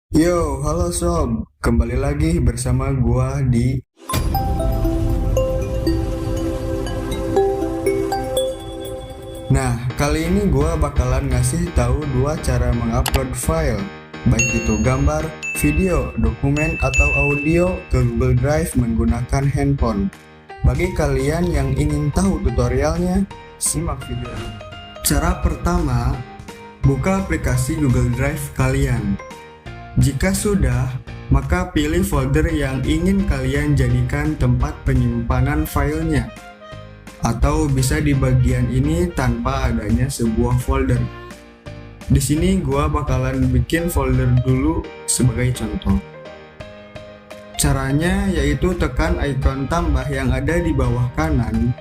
Yo, halo sob. Kembali lagi bersama gua di Nah, kali ini gua bakalan ngasih tahu dua cara mengupload file, baik itu gambar, video, dokumen atau audio ke Google Drive menggunakan handphone. Bagi kalian yang ingin tahu tutorialnya, simak video. Cara pertama, buka aplikasi Google Drive kalian. Jika sudah, maka pilih folder yang ingin kalian jadikan tempat penyimpanan filenya. Atau bisa di bagian ini tanpa adanya sebuah folder. Di sini gua bakalan bikin folder dulu sebagai contoh. Caranya yaitu tekan ikon tambah yang ada di bawah kanan.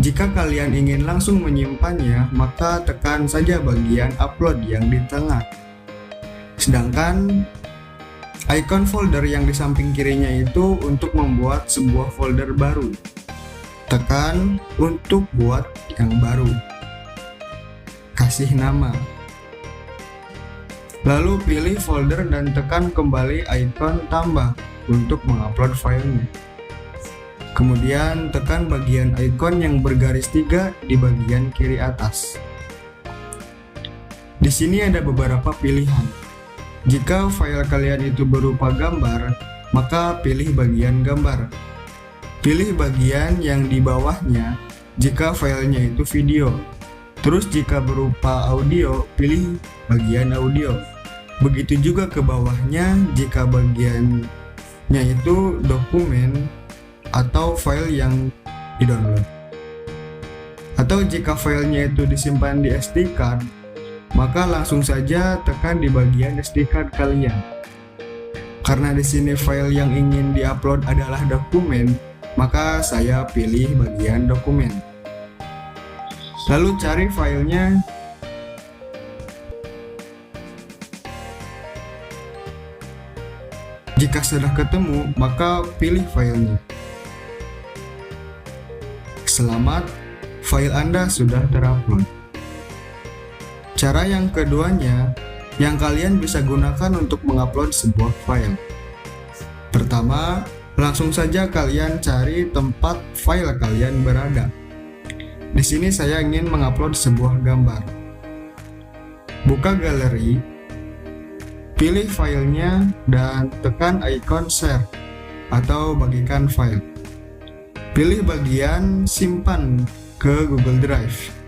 Jika kalian ingin langsung menyimpannya, maka tekan saja bagian upload yang di tengah. Sedangkan icon folder yang di samping kirinya itu untuk membuat sebuah folder baru. Tekan untuk buat yang baru. Kasih nama. Lalu pilih folder dan tekan kembali icon tambah untuk mengupload filenya. Kemudian tekan bagian icon yang bergaris 3 di bagian kiri atas. Di sini ada beberapa pilihan. Jika file kalian itu berupa gambar, maka pilih bagian gambar. Pilih bagian yang di bawahnya jika filenya itu video. Terus jika berupa audio, pilih bagian audio. Begitu juga ke bawahnya jika bagiannya itu dokumen atau file yang di-download. Atau jika filenya itu disimpan di SD card, maka langsung saja tekan di bagian SD card kalian. Karena di sini file yang ingin diupload adalah dokumen, maka saya pilih bagian dokumen. Lalu cari filenya. Jika sudah ketemu, maka pilih filenya. Selamat, file Anda sudah terupload. Cara yang keduanya, yang kalian bisa gunakan untuk mengupload sebuah file. Pertama, langsung saja kalian cari tempat file kalian berada. Di sini saya ingin mengupload sebuah gambar. Buka galeri, pilih filenya dan tekan ikon share atau bagikan file. Pilih bagian simpan ke Google Drive.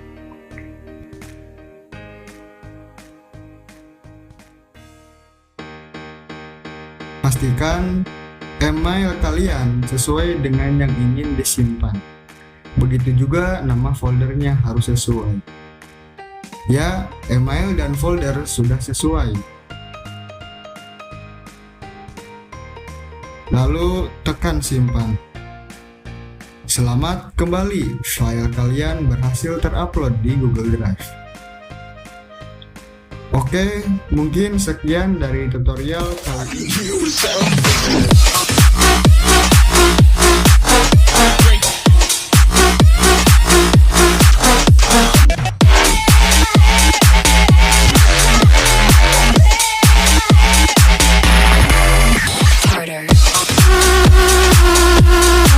Pastikan email kalian sesuai dengan yang ingin disimpan. Begitu juga nama foldernya harus sesuai. Ya, email dan folder sudah sesuai. Lalu tekan simpan. Selamat kembali, file kalian berhasil terupload di Google Drive. Oke, mungkin sekian dari tutorial kali ini.